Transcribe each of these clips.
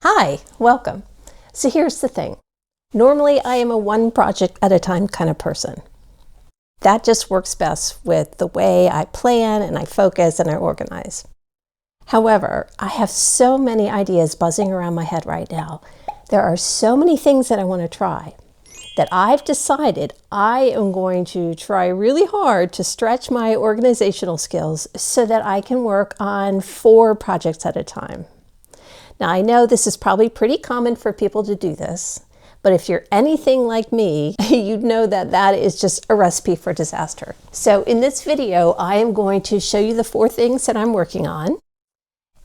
Hi, welcome. So here's the thing. Normally I am a one project at a time kind of person. That just works best with the way I plan and I focus and I organize. However, I have so many ideas buzzing around my head right now. There are so many things that I want to try that I've decided I am going to try really hard to stretch my organizational skills so that I can work on 4 projects at a time. Now, I know this is probably pretty common for people to do this, but if you're anything like me, you'd know that that is just a recipe for disaster. So in this video, I am going to show you the 4 things that I'm working on.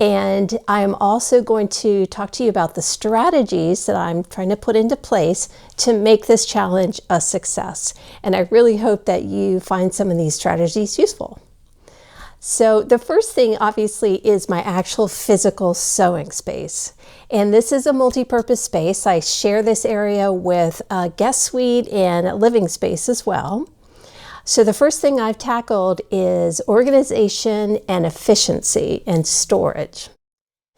And I am also going to talk to you about the strategies that I'm trying to put into place to make this challenge a success. And I really hope that you find some of these strategies useful. So the first thing obviously is my actual physical sewing space. And this is a multi-purpose space. I share this area with a guest suite and a living space as well. So the first thing I've tackled is organization and efficiency and storage.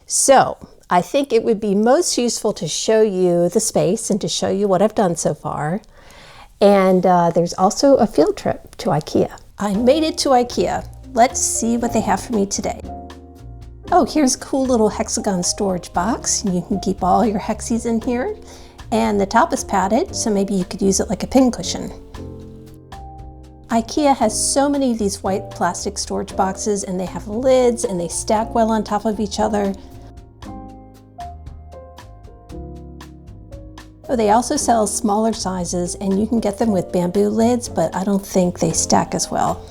So I think it would be most useful to show you the space and to show you what I've done so far. And there's also a field trip to IKEA. I made it to IKEA. Let's see what they have for me today. Oh, here's a cool little hexagon storage box. You can keep all your hexies in here. And the top is padded, so maybe you could use it like a pincushion. IKEA has so many of these white plastic storage boxes, and they have lids and they stack well on top of each other. Oh, they also sell smaller sizes, and you can get them with bamboo lids, but I don't think they stack as well.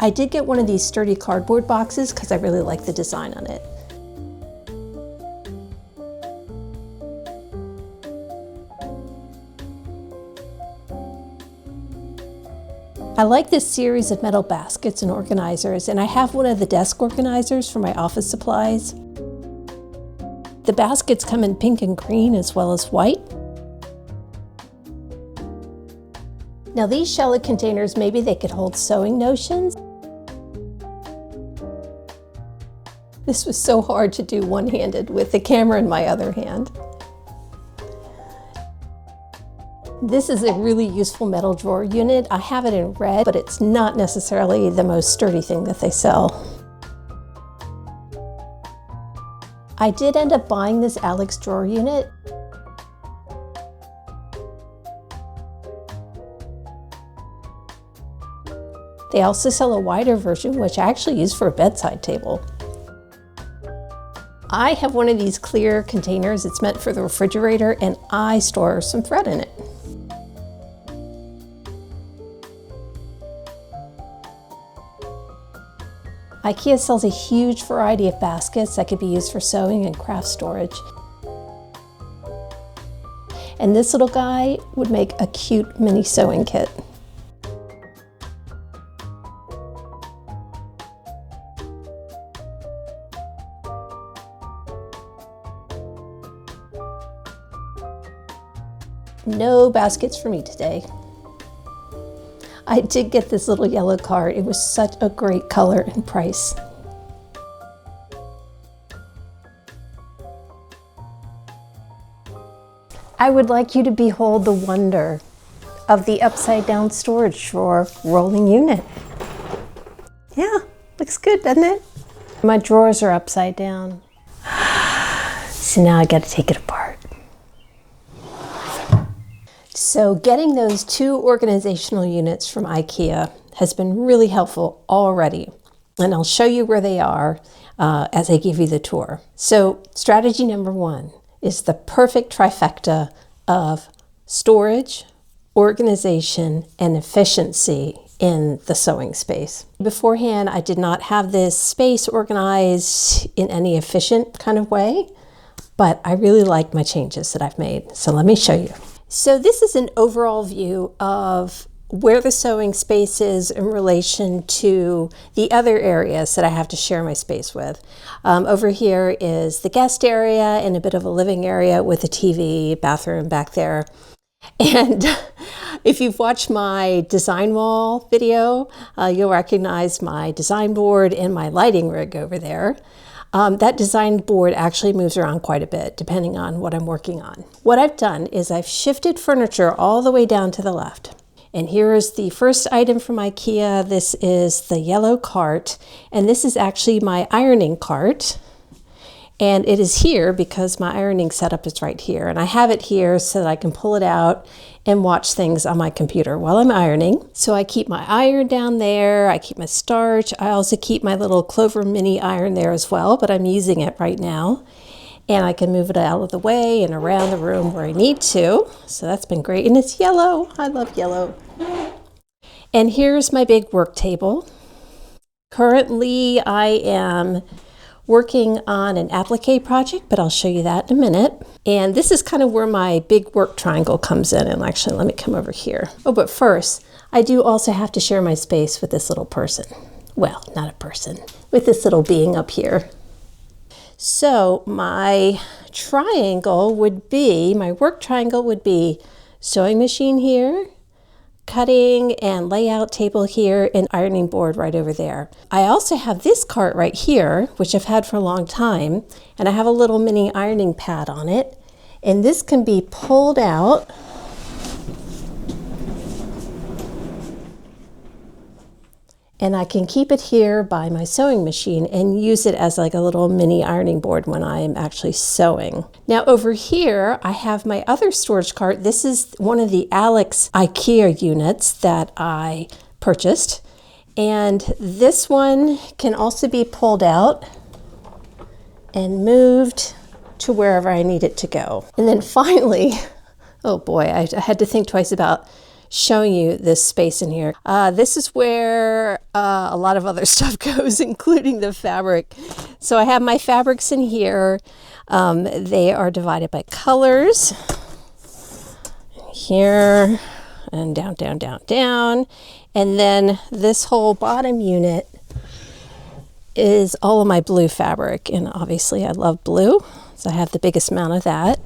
I did get one of these sturdy cardboard boxes because I really like the design on it. I like this series of metal baskets and organizers, and I have one of the desk organizers for my office supplies. The baskets come in pink and green as well as white. Now these shelled containers, maybe they could hold sewing notions. This was so hard to do one-handed with the camera in my other hand. This is a really useful metal drawer unit. I have it in red, but it's not necessarily the most sturdy thing that they sell. I did end up buying this Alex drawer unit. They also sell a wider version, which I actually use for a bedside table. I have one of these clear containers. It's meant for the refrigerator, and I store some thread in it. IKEA sells a huge variety of baskets that could be used for sewing and craft storage. And this little guy would make a cute mini sewing kit. No baskets for me today. I did get this little yellow card. It was such a great color and price. I would like you to behold the wonder of the upside down storage drawer rolling unit. Yeah, looks good, doesn't it? My drawers are upside down. So now I gotta take it apart. So getting those 2 organizational units from IKEA has been really helpful already. And I'll show you where they are as I give you the tour. So strategy number 1 is the perfect trifecta of storage, organization, and efficiency in the sewing space. Beforehand, I did not have this space organized in any efficient kind of way, but I really like my changes that I've made. So let me show you. So this is an overall view of where the sewing space is in relation to the other areas that I have to share my space with. Over here is the guest area and a bit of a living area with a TV, bathroom back there. And if you've watched my design wall video, you'll recognize my design board and my lighting rig over there. That design board actually moves around quite a bit depending on what I'm working on. What I've done is I've shifted furniture all the way down to the left. And here is the first item from IKEA. This is the yellow cart, and this is actually my ironing cart. And it is here because my ironing setup is right here. And I have it here so that I can pull it out and watch things on my computer while I'm ironing. So I keep my iron down there, I keep my starch. I also keep my little Clover mini iron there as well, but I'm using it right now. And I can move it out of the way and around the room where I need to. So that's been great. And it's yellow. I love yellow. And here's my big work table. Currently, I am working on an applique project, but I'll show you that in a minute. And this is kind of where my big work triangle comes in. And actually, let me come over here. Oh, but first, I do also have to share my space with this little person. Well, not a person, with this little being up here. So my triangle would be, my work triangle would be sewing machine here, cutting and layout table here, and ironing board right over there. I also have this cart right here, which I've had for a long time, and I have a little mini ironing pad on it. And this can be pulled out and I can keep it here by my sewing machine and use it as like a little mini ironing board when I'm actually sewing. Now over here, I have my other storage cart. This is one of the Alex IKEA units that I purchased. And this one can also be pulled out and moved to wherever I need it to go. And then finally, oh boy, I had to think twice about showing you this space in here. This is where a lot of other stuff goes, including the fabric. So I have my fabrics in here. They are divided by colors. Here and down, down, down, down. And then this whole bottom unit is all of my blue fabric. And obviously I love blue, so I have the biggest amount of that.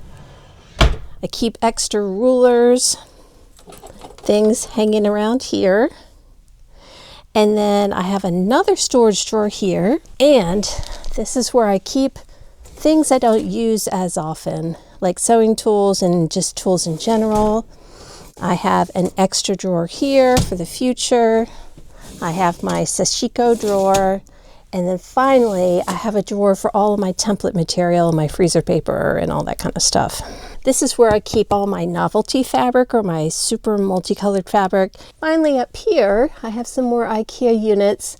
I keep extra rulers, things hanging around here. And then I have another storage drawer here, and this is where I keep things I don't use as often, like sewing tools and just tools in general. I have an extra drawer here for the future. I have my sashiko drawer, and then finally I have a drawer for all of my template material, my freezer paper, and all that kind of stuff. This is where I keep all my novelty fabric or my super multicolored fabric. Finally up here, I have some more IKEA units.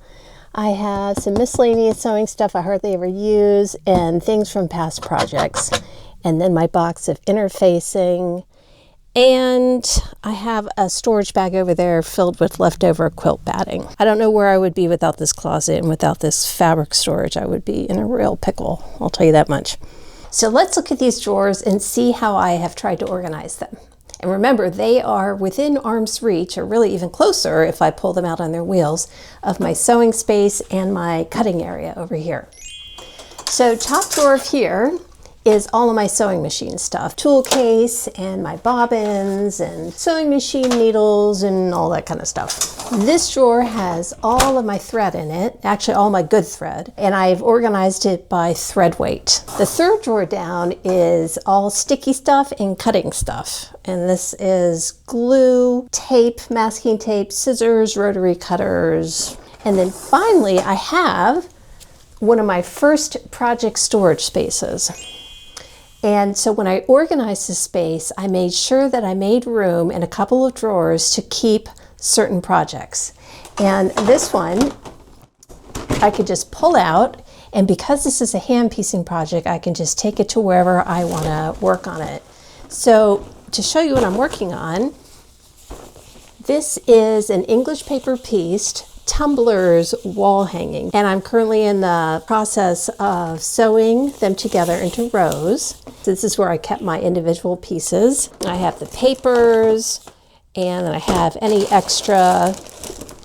I have some miscellaneous sewing stuff I hardly ever use and things from past projects. And then my box of interfacing. And I have a storage bag over there filled with leftover quilt batting. I don't know where I would be without this closet and without this fabric storage. I would be in a real pickle, I'll tell you that much. So let's look at these drawers and see how I have tried to organize them. And remember, they are within arm's reach, or really even closer if I pull them out on their wheels, of my sewing space and my cutting area over here. So top drawer here is all of my sewing machine stuff, tool case and my bobbins and sewing machine needles and all that kind of stuff. This drawer has all of my thread in it, actually all my good thread, and I've organized it by thread weight. The third drawer down is all sticky stuff and cutting stuff. And this is glue, tape, masking tape, scissors, rotary cutters. And then finally, I have one of my first project storage spaces. And so when I organized this space, I made sure that I made room in a couple of drawers to keep certain projects. And this one, I could just pull out, and because this is a hand piecing project, I can just take it to wherever I want to work on it. So to show you what I'm working on, this is an English paper pieced tumblers wall hanging, and I'm currently in the process of sewing them together into rows. So this is where I kept my individual pieces. I have the papers, and then I have any extra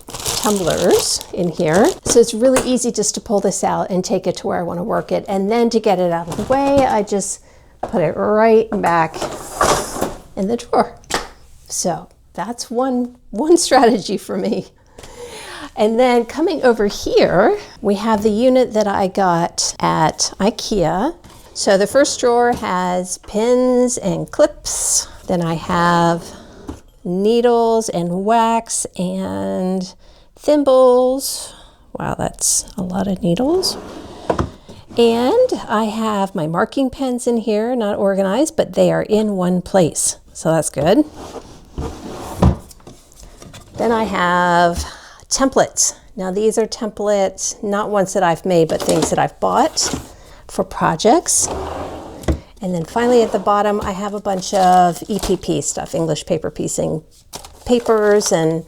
tumblers in here. So it's really easy just to pull this out and take it to where I want to work it. And then to get it out of the way, I just put it right back in the drawer. So that's one strategy for me. And then coming over here, we have the unit that I got at IKEA. So the first drawer has pins and clips. Then I have needles and wax and thimbles. Wow, that's a lot of needles. And I have my marking pens in here, not organized, but they are in one place. So that's good. Then I have templates. Now these are templates, not ones that I've made, but things that I've bought for projects. And then finally at the bottom, I have a bunch of EPP stuff, English paper piecing papers, and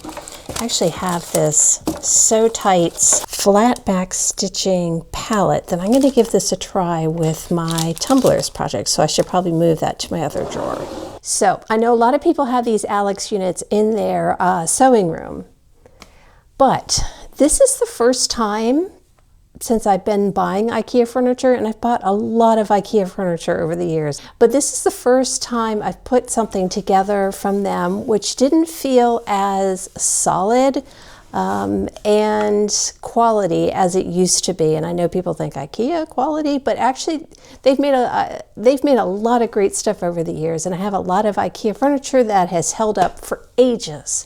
I actually have this Sew Tights flat back stitching palette that I'm going to give this a try with my tumblers project, so I should probably move that to my other drawer. So I know a lot of people have these Alex units in their sewing room, but this is the first time since I've been buying IKEA furniture, and I've bought a lot of IKEA furniture over the years, but this is the first time I've put something together from them which didn't feel as solid and quality as it used to be. And I know people think IKEA quality, but actually they've made a lot of great stuff over the years, and I have a lot of IKEA furniture that has held up for ages.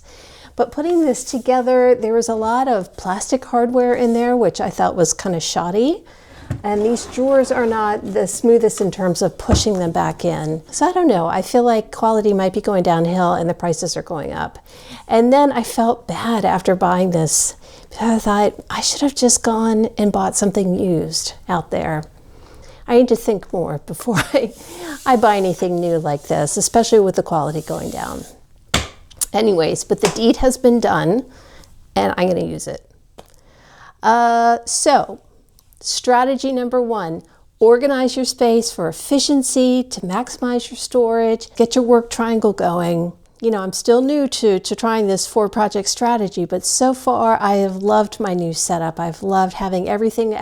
But putting this together, there was a lot of plastic hardware in there, which I thought was kind of shoddy. And these drawers are not the smoothest in terms of pushing them back in. So I don't know, I feel like quality might be going downhill and the prices are going up. And then I felt bad after buying this, because I thought I should have just gone and bought something used out there. I need to think more before I buy anything new like this, especially with the quality going down. Anyways, but the deed has been done, and I'm going to use it. So, strategy number 1, organize your space for efficiency, to maximize your storage, get your work triangle going. You know, I'm still new to trying this 4-project strategy, but so far I have loved my new setup. I've loved having everything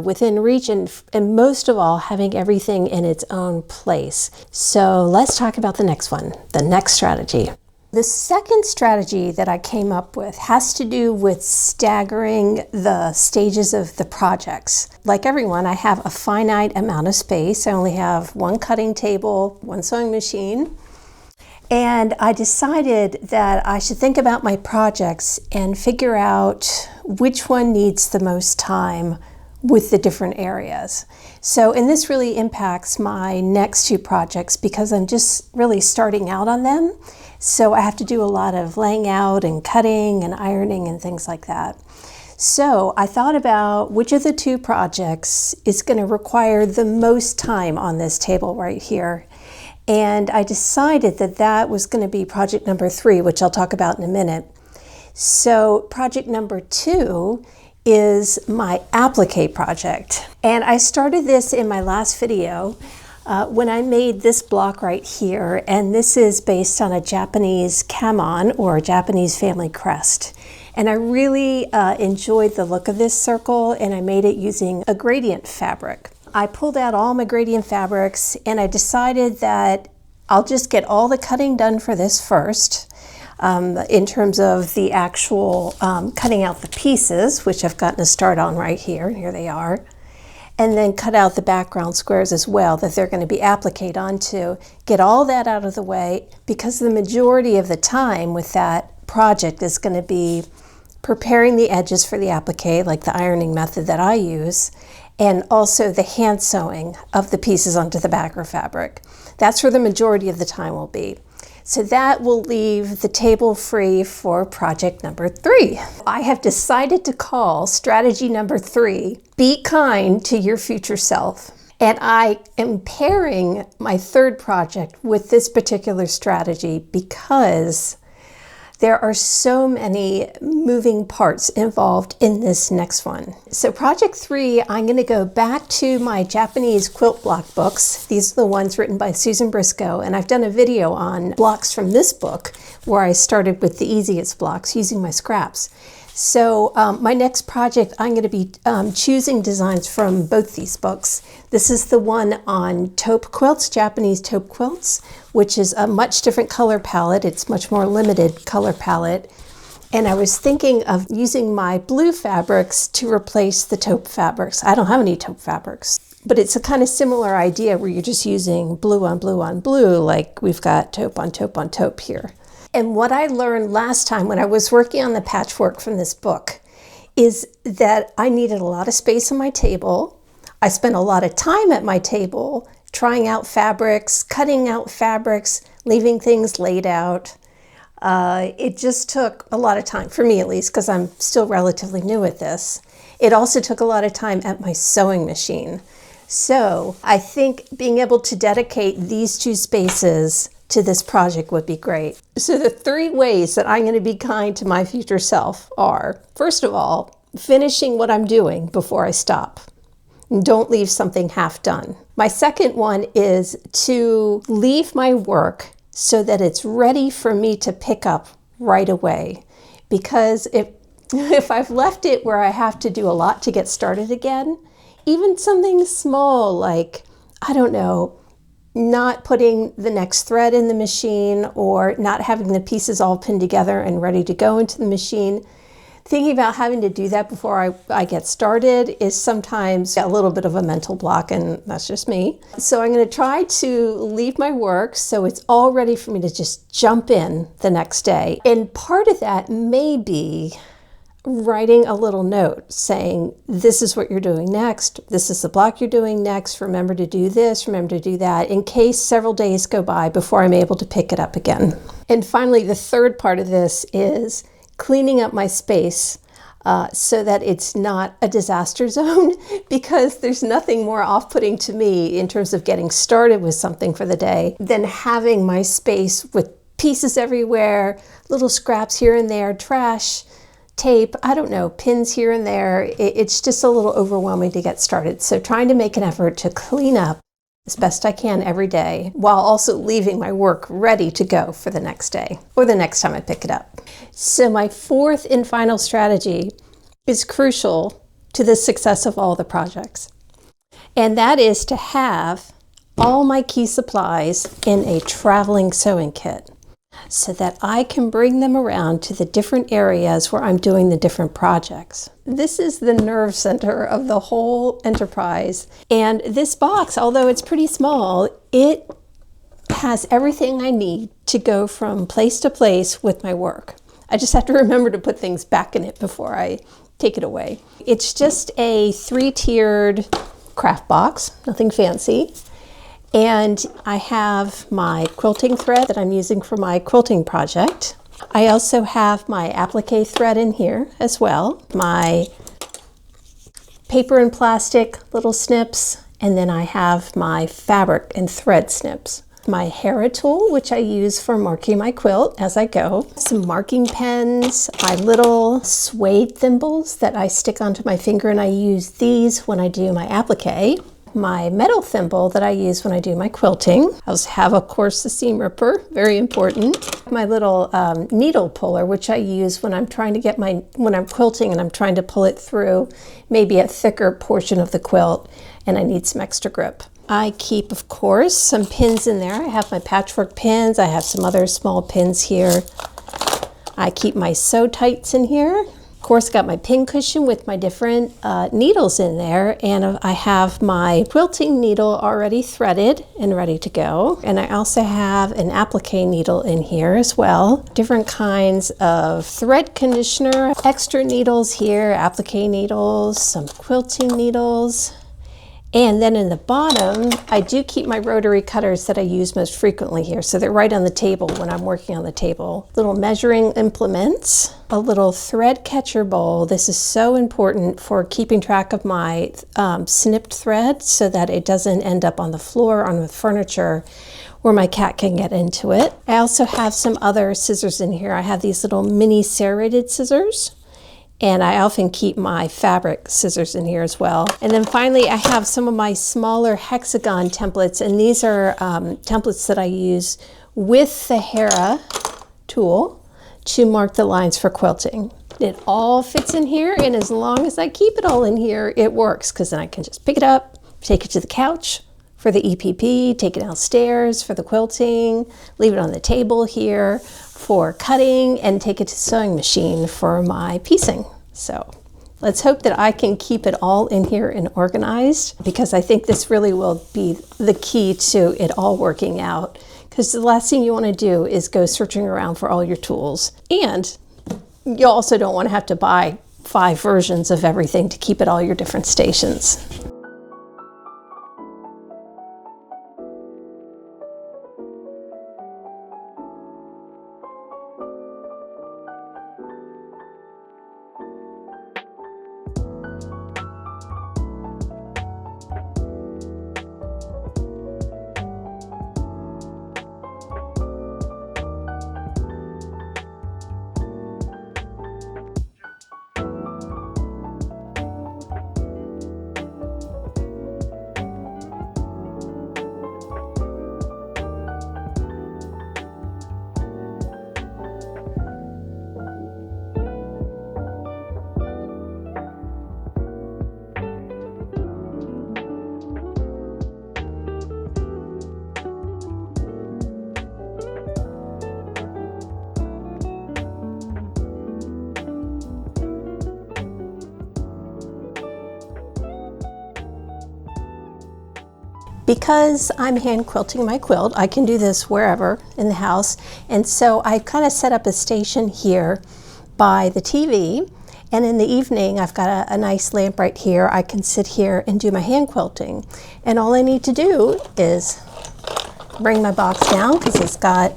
within reach, and most of all, having everything in its own place. So let's talk about the next one, the next strategy. The second strategy that I came up with has to do with staggering the stages of the projects. Like everyone, I have a finite amount of space. I only have one cutting table, one sewing machine. And I decided that I should think about my projects and figure out which one needs the most time with the different areas. So, and this really impacts my next 2 projects because I'm just really starting out on them. So I have to do a lot of laying out and cutting and ironing and things like that. So I thought about which of the 2 projects is going to require the most time on this table right here. And I decided that that was going to be project number 3, which I'll talk about in a minute. So project number 2 is my applique project. And I started this in my last video when I made this block right here, and this is based on a Japanese kamon, or a Japanese family crest. And I really enjoyed the look of this circle, and I made it using a gradient fabric. I pulled out all my gradient fabrics, and I decided that I'll just get all the cutting done for this first, in terms of the actual cutting out the pieces, which I've gotten a start on right here. Here they are. And then cut out the background squares as well that they're going to be appliqued onto. Get all that out of the way, because the majority of the time with that project is going to be preparing the edges for the applique, like the ironing method that I use, and also the hand sewing of the pieces onto the backer fabric. That's where the majority of the time will be. So that will leave the table free for project number 3. I have decided to call strategy number 3, be kind to your future self. And I am pairing my 3rd project with this particular strategy because there are so many moving parts involved in this next one. So project 3, I'm going to go back to my Japanese quilt block books. These are the ones written by Susan Briscoe, and I've done a video on blocks from this book where I started with the easiest blocks using my scraps. So my next project, I'm going to be choosing designs from both these books. This is the one on taupe quilts, Japanese taupe quilts, which is a much different color palette. It's much more limited color palette. And I was thinking of using my blue fabrics to replace the taupe fabrics. I don't have any taupe fabrics, but it's a kind of similar idea where you're just using blue on blue on blue, like we've got taupe on taupe on taupe here. And what I learned last time when I was working on the patchwork from this book is that I needed a lot of space on my table. I spent a lot of time at my table trying out fabrics, cutting out fabrics, leaving things laid out. It just took a lot of time, for me at least, because I'm still relatively new at this. It also took a lot of time at my sewing machine. So I think being able to dedicate these two spaces to this project would be great. So the 3 ways that I'm going to be kind to my future self are, first of all, finishing what I'm doing before I stop. Don't leave something half done. My second one is to leave my work so that it's ready for me to pick up right away. Because if I've left it where I have to do a lot to get started again, even something small like, I don't know, not putting the next thread in the machine or not having the pieces all pinned together and ready to go into the machine, thinking about having to do that before I get started is sometimes a little bit of a mental block, and that's just me. So I'm going to try to leave my work so it's all ready for me to just jump in the next day. And part of that may be writing a little note saying, this is what you're doing next. This is the block you're doing next. Remember to do this, remember to do that, in case several days go by before I'm able to pick it up again. And finally, the third part of this is cleaning up my space so that it's not a disaster zone, because there's nothing more off-putting to me in terms of getting started with something for the day than having my space with pieces everywhere, little scraps here and there, trash, tape, I don't know, pins here and there. It's just a little overwhelming to get started. So trying to make an effort to clean up as best I can every day while also leaving my work ready to go for the next day or the next time I pick it up. So my fourth and final strategy is crucial to the success of all the projects. And that is to have all my key supplies in a traveling sewing kit, so that I can bring them around to the different areas where I'm doing the different projects. This is the nerve center of the whole enterprise. And this box, although it's pretty small, it has everything I need to go from place to place with my work. I just have to remember to put things back in it before I take it away. It's just a 3-tiered craft box, nothing fancy. And I have my quilting thread that I'm using for my quilting project. I also have my applique thread in here as well, my paper and plastic little snips, and then I have my fabric and thread snips. My Hera tool, which I use for marking my quilt as I go. Some marking pens, my little suede thimbles that I stick onto my finger, and I use these when I do my applique. My metal thimble that I use when I do my quilting. I also have, of course, the seam ripper, very important. My little needle puller, which I use when I'm trying to get when I'm quilting and I'm trying to pull it through maybe a thicker portion of the quilt and I need some extra grip. I keep, of course, some pins in there. I have my patchwork pins. I have some other small pins here. I keep my sew tights in here. Of course, got my pin cushion with my different needles in there, and I have my quilting needle already threaded and ready to go. And I also have an applique needle in here as well. Different kinds of thread conditioner, extra needles here, applique needles, some quilting needles. And then in the bottom, I do keep my rotary cutters that I use most frequently here. So they're right on the table when I'm working on the table. Little measuring implements, a little thread catcher bowl. This is so important for keeping track of my snipped thread so that it doesn't end up on the floor on the furniture where my cat can get into it. I also have some other scissors in here. I have these little mini serrated scissors. And I often keep my fabric scissors in here as well. And then finally, I have some of my smaller hexagon templates, and these are templates that I use with the Hera tool to mark the lines for quilting. It all fits in here, and as long as I keep it all in here, it works, because then I can just pick it up, take it to the couch, for the EPP, take it downstairs for the quilting, leave it on the table here for cutting, and take it to the sewing machine for my piecing. So let's hope that I can keep it all in here and organized, because I think this really will be the key to it all working out. Because the last thing you want to do is go searching around for all your tools. And you also don't want to have to buy 5 versions of everything to keep at all your different stations. Because I'm hand quilting my quilt, I can do this wherever in the house. And so I kind of set up a station here by the TV. And in the evening, I've got a nice lamp right here. I can sit here and do my hand quilting. And all I need to do is bring my box down, because it's got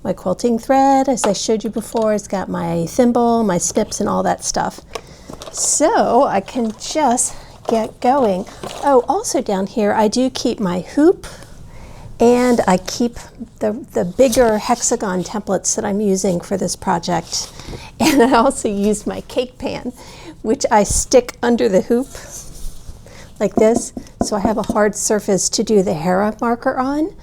my quilting thread, as I showed you before. It's got my thimble, my snips, and all that stuff. So I can just get going. Oh, also down here I do keep my hoop, and I keep the bigger hexagon templates that I'm using for this project. And I also use my cake pan, which I stick under the hoop like this, so I have a hard surface to do the Hera marker on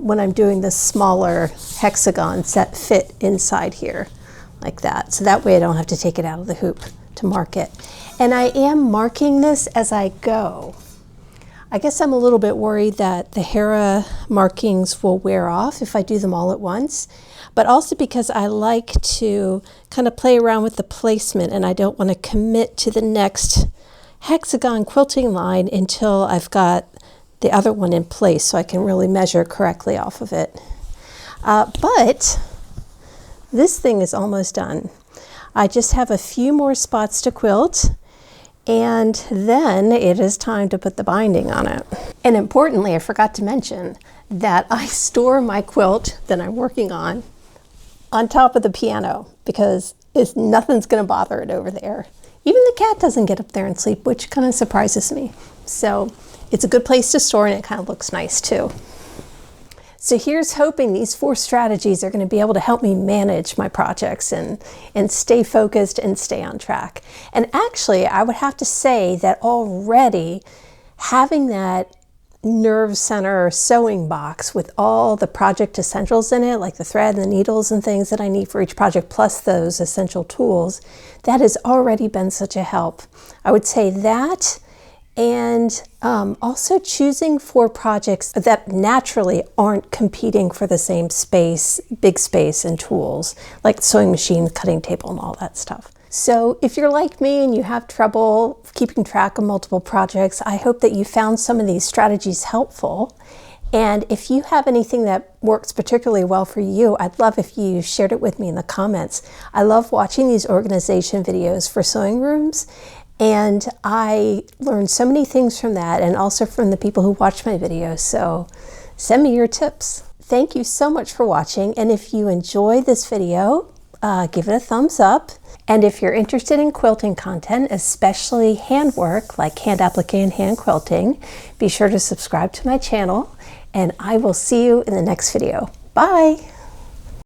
when I'm doing the smaller hexagons that fit inside here like that. So that way I don't have to take it out of the hoop to mark it. And I am marking this as I go. I guess I'm a little bit worried that the Hera markings will wear off if I do them all at once, but also because I like to kind of play around with the placement, and I don't want to commit to the next hexagon quilting line until I've got the other one in place, so I can really measure correctly off of it. But this thing is almost done. I just have a few more spots to quilt, and then it is time to put the binding on it. And importantly, I forgot to mention that I store my quilt that I'm working on top of the piano, because nothing's going to bother it over there. Even the cat doesn't get up there and sleep, which kind of surprises me. So it's a good place to store, and it kind of looks nice too. So here's hoping these 4 strategies are going to be able to help me manage my projects and stay focused and stay on track. And actually, I would have to say that already having that nerve center sewing box with all the project essentials in it, like the thread and the needles and things that I need for each project, plus those essential tools, that has already been such a help. I would say that, and also choosing 4 projects that naturally aren't competing for the same space, big space and tools, like sewing machine, cutting table, and all that stuff. So if you're like me and you have trouble keeping track of multiple projects, I hope that you found some of these strategies helpful. And if you have anything that works particularly well for you, I'd love if you shared it with me in the comments. I love watching these organization videos for sewing rooms, and I learned so many things from that, and also from the people who watch my videos. So send me your tips. Thank you so much for watching. And if you enjoyed this video, give it a thumbs up. And if you're interested in quilting content, especially handwork like hand applique and hand quilting, be sure to subscribe to my channel, and I will see you in the next video. Bye.